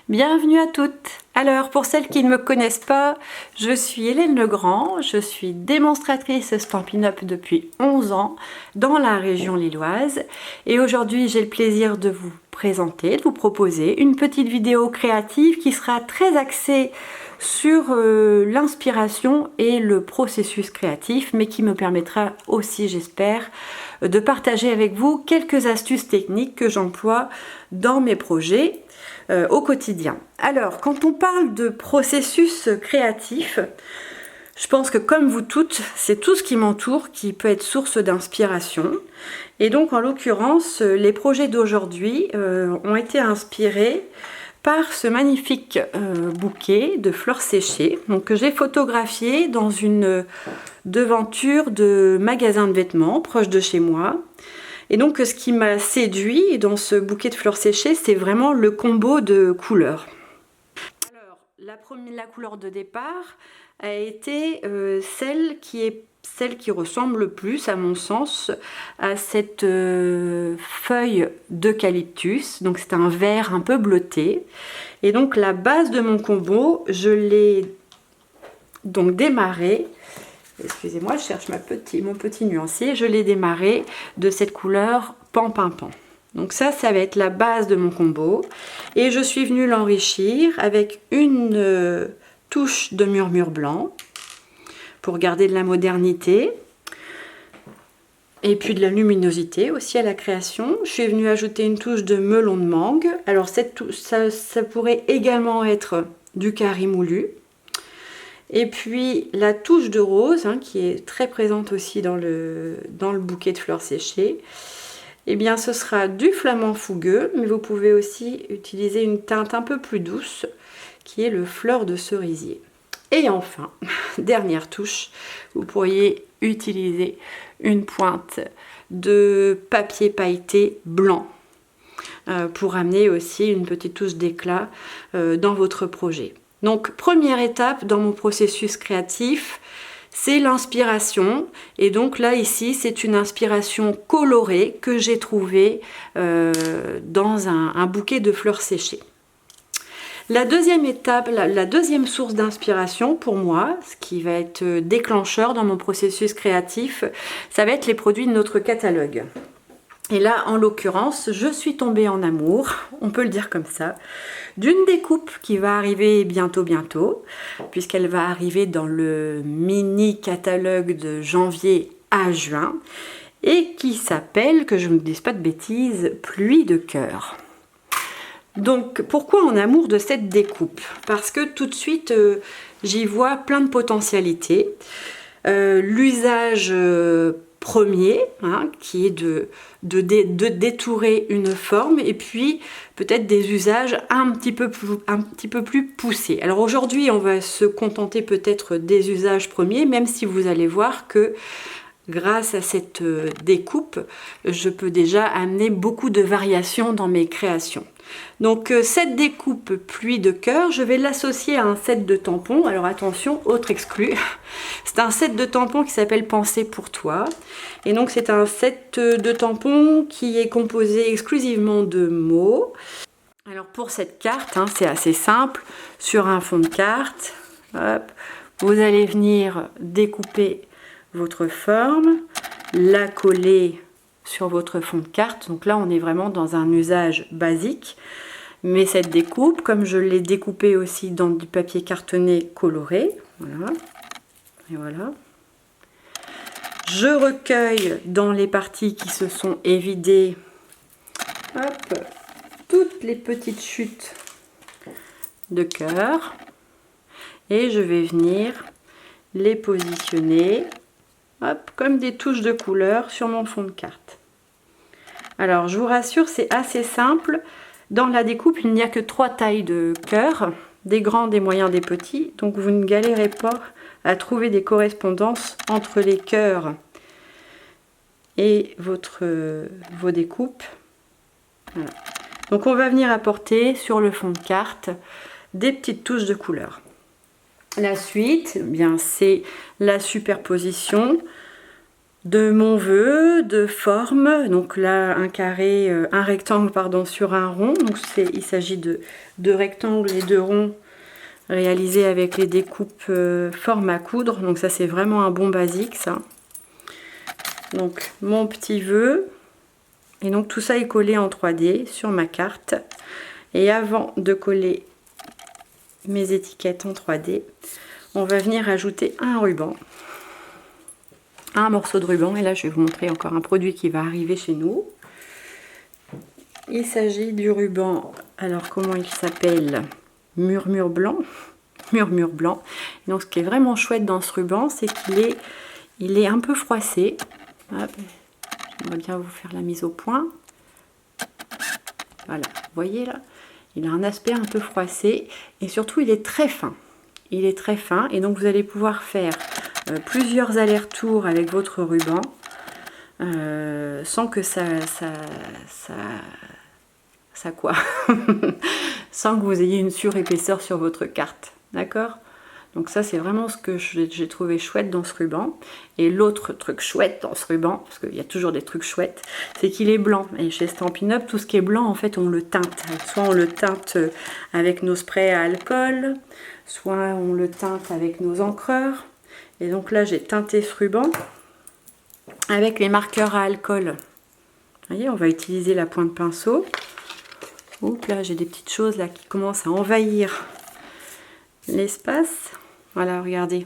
Bienvenue à toutes. Alors pour celles qui ne me connaissent pas, je suis Hélène Legrand, je suis démonstratrice Stampin' Up depuis 11 ans dans la région lilloise et aujourd'hui j'ai le plaisir de vous présenter, de vous proposer une petite vidéo créative qui sera très axée sur l'inspiration et le processus créatif, mais qui me permettra aussi, j'espère, de partager avec vous quelques astuces techniques que j'emploie dans mes projets au quotidien. Alors, quand on parle de processus créatif, je pense que comme vous toutes, c'est tout ce qui m'entoure qui peut être source d'inspiration. Et donc, en l'occurrence, les projets d'aujourd'hui ont été inspirés par ce magnifique bouquet de fleurs séchées que j'ai photographié dans une devanture de magasin de vêtements proche de chez moi. Et donc ce qui m'a séduit dans ce bouquet de fleurs séchées, c'est vraiment le combo de couleurs. Alors la couleur de départ a été celle qui ressemble le plus, à mon sens, à cette feuille d'eucalyptus. Donc c'est un vert un peu bleuté. Et donc la base de mon combo, je l'ai donc démarré. Excusez-moi, je cherche mon petit nuancier. Je l'ai démarré de cette couleur pan-pan-pan. Donc ça va être la base de mon combo. Et je suis venue l'enrichir avec une touche de murmure blanc pour garder de la modernité et puis de la luminosité aussi à la création. Je suis venue ajouter une touche de melon de mangue. Alors ça pourrait également être du carré moulu. Et puis la touche de rose, qui est très présente aussi dans le bouquet de fleurs séchées, eh bien ce sera du flamant fougueux, mais vous pouvez aussi utiliser une teinte un peu plus douce, qui est le fleur de cerisier. Et enfin, dernière touche, vous pourriez utiliser une pointe de papier pailleté blanc pour amener aussi une petite touche d'éclat dans votre projet. Donc première étape dans mon processus créatif, c'est l'inspiration. Et donc là ici c'est une inspiration colorée que j'ai trouvée dans un bouquet de fleurs séchées. La deuxième étape, la deuxième source d'inspiration pour moi, ce qui va être déclencheur dans mon processus créatif, ça va être les produits de notre catalogue. Et là, en l'occurrence, je suis tombée en amour, on peut le dire comme ça, d'une découpe qui va arriver bientôt, puisqu'elle va arriver dans le mini catalogue de janvier à juin, et qui s'appelle, que je ne me dise pas de bêtises, Pluie de cœur. Donc, pourquoi en amour de cette découpe? Parce que tout de suite, j'y vois plein de potentialités. L'usage premier, qui est de détourer une forme, et puis peut-être des usages un petit peu plus poussés. Alors aujourd'hui, on va se contenter peut-être des usages premiers, même si vous allez voir que grâce à cette découpe, je peux déjà amener beaucoup de variations dans mes créations. Donc cette découpe pluie de cœur, je vais l'associer à un set de tampons. Alors attention, autre exclu, c'est un set de tampons qui s'appelle Pensée pour toi. Et donc c'est un set de tampons qui est composé exclusivement de mots. Alors pour cette carte, c'est assez simple. Sur un fond de carte, hop, vous allez venir découper votre forme, la coller sur votre fond de carte. Donc là on est vraiment dans un usage basique, mais cette découpe, comme je l'ai découpée aussi dans du papier cartonné coloré, voilà, et voilà, je recueille dans les parties qui se sont évidées, hop, toutes les petites chutes de cœur, et je vais venir les positionner, hop, comme des touches de couleur sur mon fond de carte. Alors je vous rassure, c'est assez simple. Dans la découpe, il n'y a que 3 tailles de cœur, des grands, des moyens, des petits. Donc vous ne galérez pas à trouver des correspondances entre les cœurs et vos découpes. Voilà. Donc on va venir apporter sur le fond de carte des petites touches de couleur. La suite, c'est la superposition de mon vœu, de forme. Donc là, un rectangle pardon, sur un rond. Donc il s'agit de rectangles et de ronds réalisés avec les découpes forme à coudre. Donc ça, c'est vraiment un bon basique, ça. Donc mon petit vœu. Et donc tout ça est collé en 3D sur ma carte. Et avant de coller mes étiquettes en 3D, on va venir ajouter un ruban. Un morceau de ruban. Et là, je vais vous montrer encore un produit qui va arriver chez nous. Il s'agit du ruban. Alors, comment il s'appelle? Murmure blanc. Murmure blanc. Et donc, ce qui est vraiment chouette dans ce ruban, c'est qu'il est un peu froissé. Hop. J'aimerais bien vous faire la mise au point. Voilà, vous voyez là, il a un aspect un peu froissé et surtout il est très fin. Il est très fin et donc vous allez pouvoir faire plusieurs allers-retours avec votre ruban sans que ça quoi sans que vous ayez une surépaisseur sur votre carte, d'accord? Donc ça, c'est vraiment ce que j'ai trouvé chouette dans ce ruban. Et l'autre truc chouette dans ce ruban, parce qu'il y a toujours des trucs chouettes, c'est qu'il est blanc. Et chez Stampin' Up, tout ce qui est blanc, en fait, on le teinte. Soit on le teinte avec nos sprays à alcool, soit on le teinte avec nos encreurs. Et donc là, j'ai teinté ce ruban avec les marqueurs à alcool. Vous voyez, on va utiliser la pointe pinceau. Oups, là, j'ai des petites choses là qui commencent à envahir l'espace. Voilà, regardez,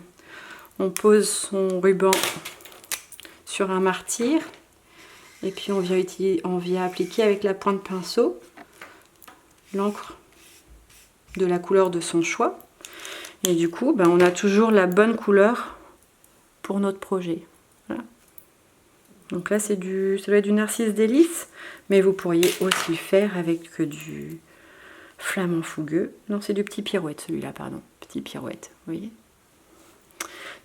on pose son ruban sur un martyr et puis on vient appliquer avec la pointe pinceau l'encre de la couleur de son choix et du coup ben, on a toujours la bonne couleur pour notre projet. Voilà. Donc là ça doit être du Narcisse Délice, mais vous pourriez aussi le faire avec du Flamant Fougueux. Non, c'est du Petit Pirouette celui-là, pardon. Petit Pirouette, vous voyez.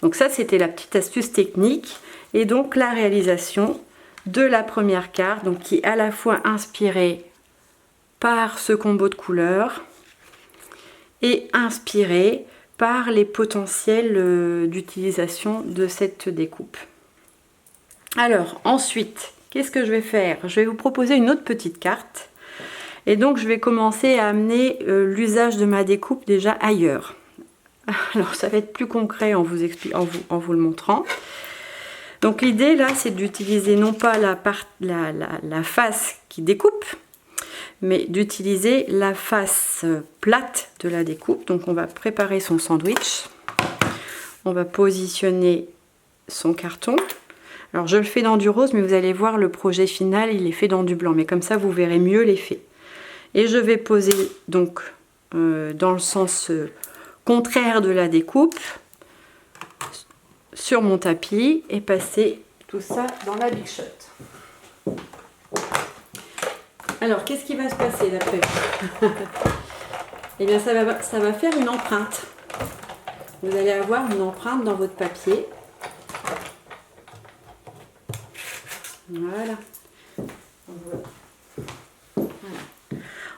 Donc ça, c'était la petite astuce technique. Et donc la réalisation de la première carte, donc qui est à la fois inspirée par ce combo de couleurs et inspirée par les potentiels d'utilisation de cette découpe. Alors, ensuite, qu'est-ce que je vais faire? Je vais vous proposer une autre petite carte. Et donc, je vais commencer à amener l'usage de ma découpe déjà ailleurs. Alors, ça va être plus concret en vous le montrant. Donc, l'idée, là, c'est d'utiliser non pas la face qui découpe, mais d'utiliser la face plate de la découpe. Donc, on va préparer son sandwich. On va positionner son carton. Alors, je le fais dans du rose, mais vous allez voir, le projet final, il est fait dans du blanc. Mais comme ça, vous verrez mieux l'effet. Et je vais poser donc dans le sens contraire de la découpe sur mon tapis et passer tout ça dans la Big Shot. Alors, qu'est-ce qui va se passer d'après? Eh bien, ça va faire une empreinte. Vous allez avoir une empreinte dans votre papier. Voilà.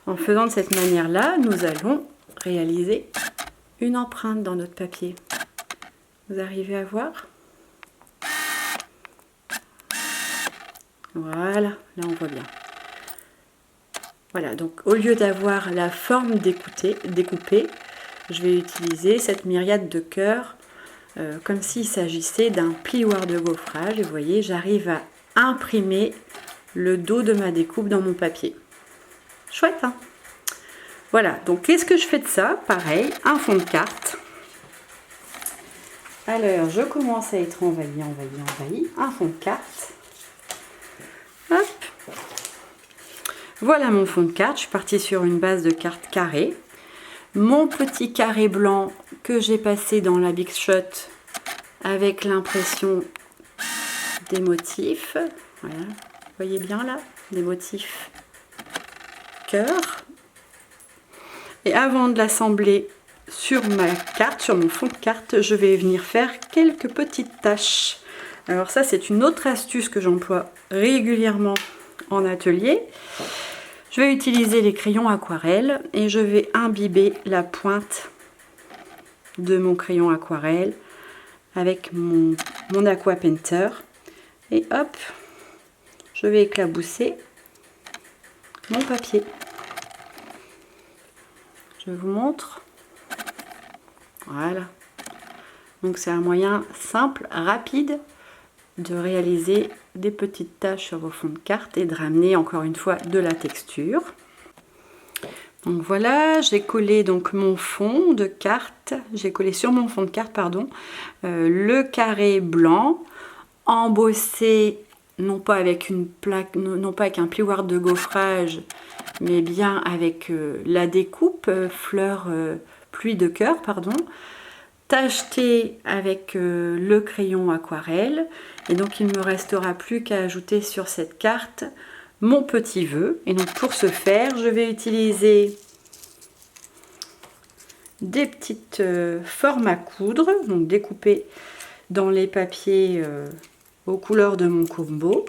En faisant de cette manière-là, nous allons réaliser une empreinte dans notre papier. Vous arrivez à voir? Voilà, là on voit bien. Voilà, donc au lieu d'avoir la forme découpée, je vais utiliser cette myriade de cœurs comme s'il s'agissait d'un plioir de gaufrage. Et vous voyez, j'arrive à imprimer le dos de ma découpe dans mon papier. Chouette, hein? Voilà, donc qu'est-ce que je fais de ça? Pareil, un fond de carte. Alors, je commence à être envahi. Un fond de carte. Hop. Voilà mon fond de carte. Je suis partie sur une base de carte carrée. Mon petit carré blanc que j'ai passé dans la Big Shot avec l'impression des motifs. Voilà, vous voyez bien là, des motifs cœur. Et avant de l'assembler sur ma carte, sur mon fond de carte, je vais venir faire quelques petites taches. Alors ça, c'est une autre astuce que j'emploie régulièrement en atelier. Je vais utiliser les crayons aquarelle et je vais imbiber la pointe de mon crayon aquarelle avec mon Aqua Painter. Et hop, je vais éclabousser mon papier. Je vous montre. Voilà. Donc c'est un moyen simple, rapide de réaliser des petites taches sur vos fonds de carte et de ramener encore une fois de la texture. Donc voilà, j'ai collé donc mon fond de carte, j'ai collé sur mon fond de carte, pardon, le carré blanc, embossé non pas avec une plaque, non pas avec un plioir de gaufrage, mais bien avec la découpe fleur pluie de cœur, pardon, tacheté avec le crayon aquarelle. Et donc il ne me restera plus qu'à ajouter sur cette carte mon petit vœu. Et donc pour ce faire, je vais utiliser des petites formes à coudre, donc découpées dans les papiers aux couleurs de mon combo.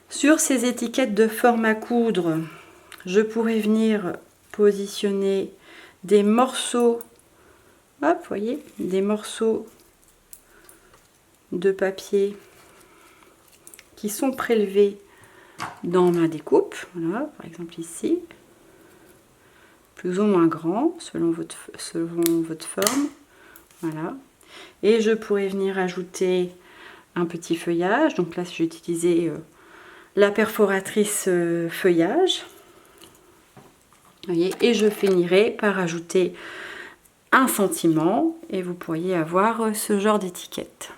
Sur ces étiquettes de forme à coudre, je pourrais venir positionner des morceaux, hop, vous voyez, des morceaux de papier qui sont prélevés dans ma découpe. Voilà, par exemple ici, plus ou moins grand selon votre forme. Voilà. Et je pourrais venir ajouter un petit feuillage. Donc là, j'ai utilisé la perforatrice feuillage. Vous voyez, et je finirai par ajouter un sentiment et vous pourriez avoir ce genre d'étiquette.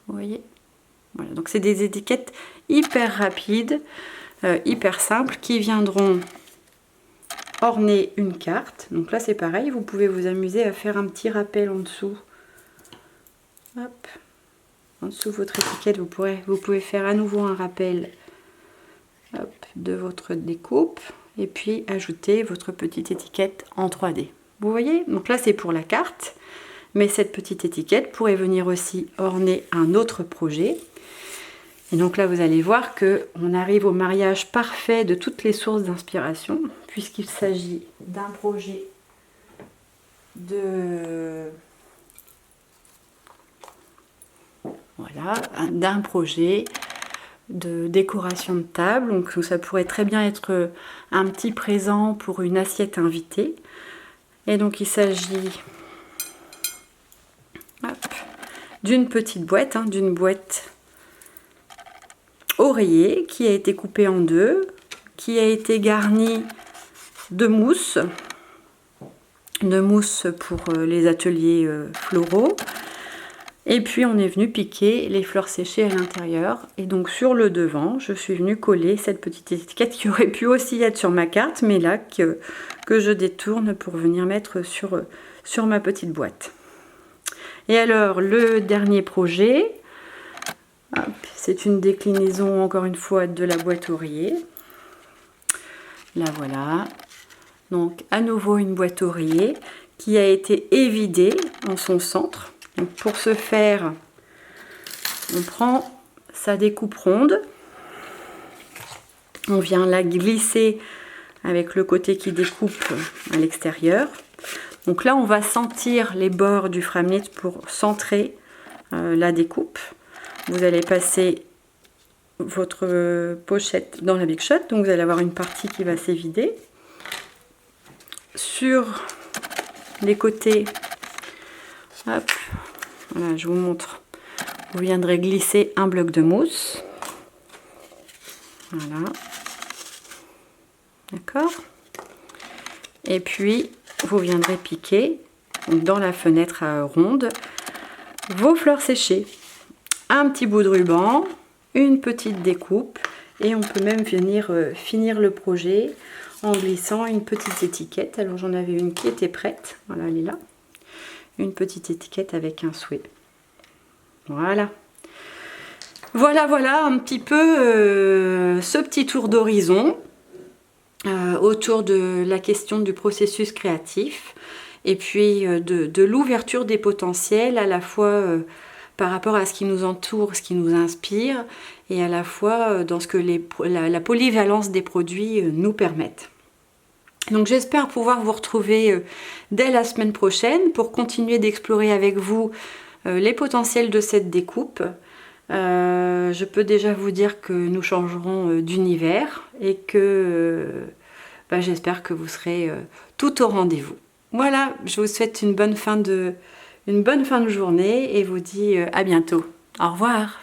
Vous voyez, voilà, donc c'est des étiquettes hyper rapides, hyper simples qui viendront orner une carte. Donc là c'est pareil, vous pouvez vous amuser à faire un petit rappel en dessous. Hop, en dessous de votre étiquette, vous pouvez faire à nouveau un rappel, hop, de votre découpe et puis ajouter votre petite étiquette en 3D. Vous voyez, donc là c'est pour la carte, mais cette petite étiquette pourrait venir aussi orner un autre projet. Et donc là vous allez voir que on arrive au mariage parfait de toutes les sources d'inspiration, puisqu'il s'agit d'un projet de... Voilà, d'un projet de décoration de table. Donc ça pourrait très bien être un petit présent pour une assiette invitée. Et donc il s'agit d'une petite boîte, d'une boîte oreiller qui a été coupée en deux, qui a été garnie de mousse pour les ateliers floraux. Et puis on est venu piquer les fleurs séchées à l'intérieur. Et donc sur le devant, je suis venue coller cette petite étiquette qui aurait pu aussi être sur ma carte, mais là que je détourne pour venir mettre sur ma petite boîte. Et alors le dernier projet, c'est une déclinaison encore une fois de la boîte oreiller. La voilà. Donc à nouveau une boîte oreiller qui a été évidée en son centre. Donc pour ce faire, on prend sa découpe ronde, on vient la glisser avec le côté qui découpe à l'extérieur. Donc là on va sentir les bords du framelit pour centrer la découpe. Vous allez passer votre pochette dans la Big Shot, donc vous allez avoir une partie qui va s'évider. Sur les côtés, hop, voilà, je vous montre. Vous viendrez glisser un bloc de mousse. Voilà. D'accord. Et puis, vous viendrez piquer dans la fenêtre ronde vos fleurs séchées. Un petit bout de ruban, une petite découpe. Et on peut même venir finir le projet en glissant une petite étiquette. Alors j'en avais une qui était prête. Voilà, elle est là. Une petite étiquette avec un souhait. Voilà. Voilà un petit peu ce petit tour d'horizon autour de la question du processus créatif et puis de l'ouverture des potentiels à la fois par rapport à ce qui nous entoure, ce qui nous inspire et à la fois dans ce que la polyvalence des produits nous permettent. Donc j'espère pouvoir vous retrouver dès la semaine prochaine pour continuer d'explorer avec vous les potentiels de cette découpe, Je peux déjà vous dire que nous changerons d'univers et que j'espère que vous serez tout au rendez-vous. Voilà, je vous souhaite une bonne fin de journée et vous dis à bientôt. Au revoir.